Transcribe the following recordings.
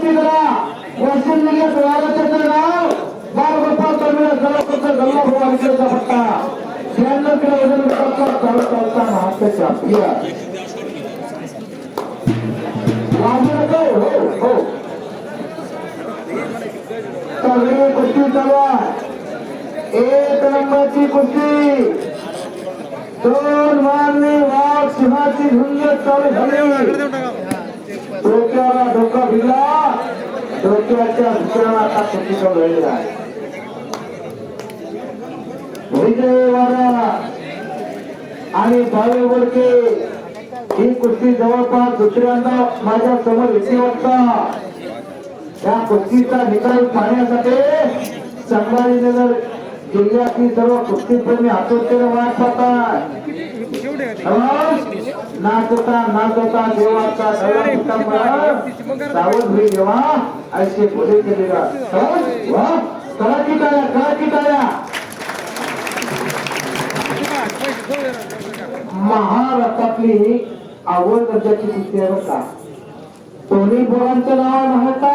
कुस्ती करा वाशिम जिल्ह्यात वाराच्याचं नाव बाळगोपाळ टर्मिनस जवळचा गल्ला भवानीचा पट्टा 96 किलो वजन गटाचा चालता महाराष्ट्र चॅम्पियन हो सगळी कुस्ती चालू आहे 1 नंबरची कुस्ती 2 मारणी वाघ सिंहाची झुंज चालू झाली डोक्याला धोका भिडला डोक्याच्या दुसऱ्याला आता कुस्तीचा वेळ आहे विजय वारा आणि भावे वडके ही कुस्ती जवळपास दुसऱ्यांदा माझ्या समोर येते वाटता या कुस्तीचा निकाल पाहण्यासाठी संभाजीनगर जिल्ह्यातील सर्व कुस्तीप्रेमी आतुरतेने वाट पाहतात नाचता देवाचा सावध होई देवा असे बोले केलेला करा की टाळ्या महाराष्ट्रातली आवड दर्जाची कुस्ती आहे बघा दोन्ही पोरांचं नाव नव्हता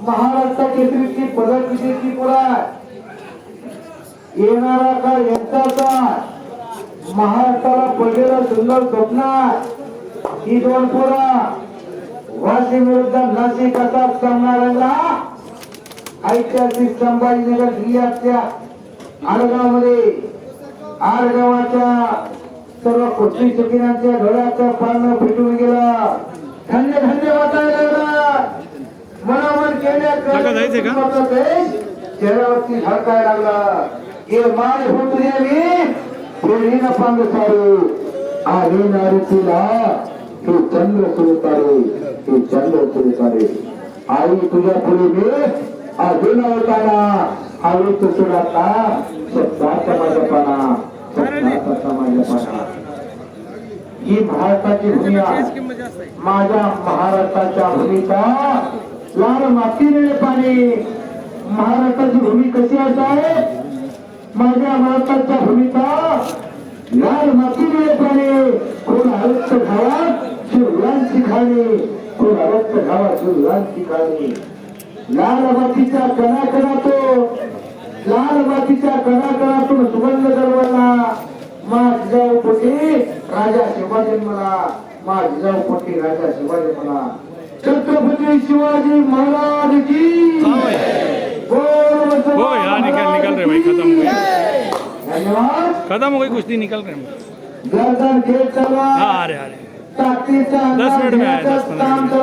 महाराष्ट्र केसरीची पदक विजेची पोरा येणारा काळ यांचाचा महाराष्ट्राला पडलेला सुंदर स्वप्न ही 2 पोरा वाशिम विरुद्ध नाशिक असा सामना रंगला ऐतिहासिक संभाजीनगर जिल्ह्यातल्या आडगावाच्या सर्व कुस्ती शौकीनांच्या डोळ्याचं पारणं फिटून गेलं धन्य वाटायला लागला मनामन केल्या चेहऱ्यावरती झळकाय लागला हे मान होत मी फेरीन पांग सारू आहे नारीला हे चंद्र सुरतारे आई तुझ्या पुढे मी अजून होताना हवे तो सुराता शब्दाचा माझ्यापणा ही भारताची भूमी माझ्या महाराष्ट्राच्या भूमीचा लाल मातीने पाणी महाराष्ट्राची भूमी कशी आहे माझ्या महाराष्ट्राच्या भूमीचा लाल मातीने पाणी कोण हरत गावात शिवलांची खाणी कोण हरत गावात शिवलांची खाणी लाल मातीच्या कणाकणातून सुगंध दरवळला माझ्या पोटी राजा शिवाजी मला छत्रपती शिवाजी महाराज की खत्म हो गई कुश्ती निकल रहे गर्दन खेल चला ताकतीचा 10 मिनट में आया 10-15 मिनट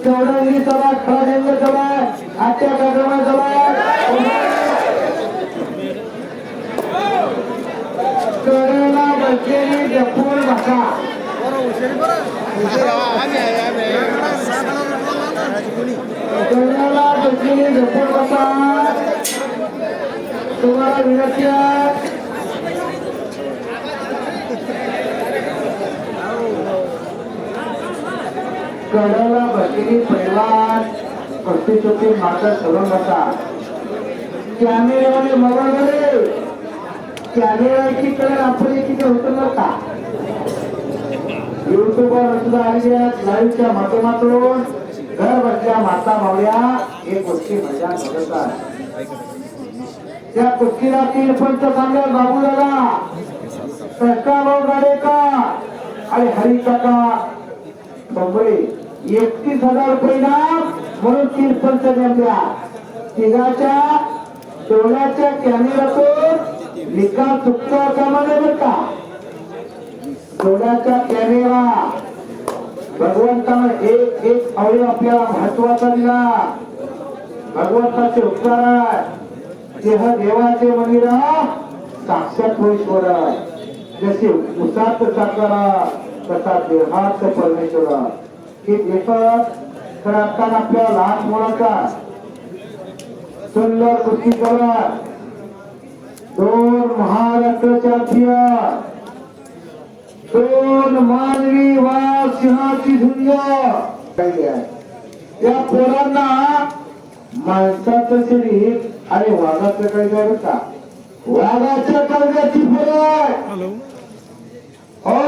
चौरंगी सभा खड़े सभा आत्या कार्यक्रम सभा करेला बसलेली जपून बसा करेला बसलेली जपून बसा तुम्हाला विनंती आहे कडेला बसलेली पैलवान कुस्ती चोटी मात्र सरून बसा कॅमेऱ्याने मोबाईलमध्ये कॅमेरा एकीकडे आपण एकीकडे होतं बरं का युट्यूबवर सुद्धा आलेली आहेत लाईव्हच्या माध्यमातून घर बसल्या माता मावळ्या हे कुस्ती मजा बघतात त्या कुस्तीला 3 पंच सांगेल बाबूदादा प्रस्ताव गाडेकर आणि हरिकाका बंबळे 31,000 रुपये म्हणून 3 पंच नेमल्या तिघाच्या डोळ्याच्या कॅमेऱ्यातून निकाल चुकता कामा नये बरं का डोळ्याचा कॅमेरा भगवंतानं एक अवयव आपल्याला महत्वाचा दिला भगवंताचे उपकार आहे देह देवाचे मंदिर साक्षात ईश्वर जसे उसात साकारा तसा देहात परमेश्वर हे देखत तर आता आपल्या लहान मुलाचा सुंदर कुस्ती करत 2 महाराष्ट्र चॅम्पियन 2 मानवी वाघ सिंहाची झुंज या पोरांना माणसाचं शरीर आणि वाघाचं काही द्यावं का वाघाच्या कळग्याची पोरं हो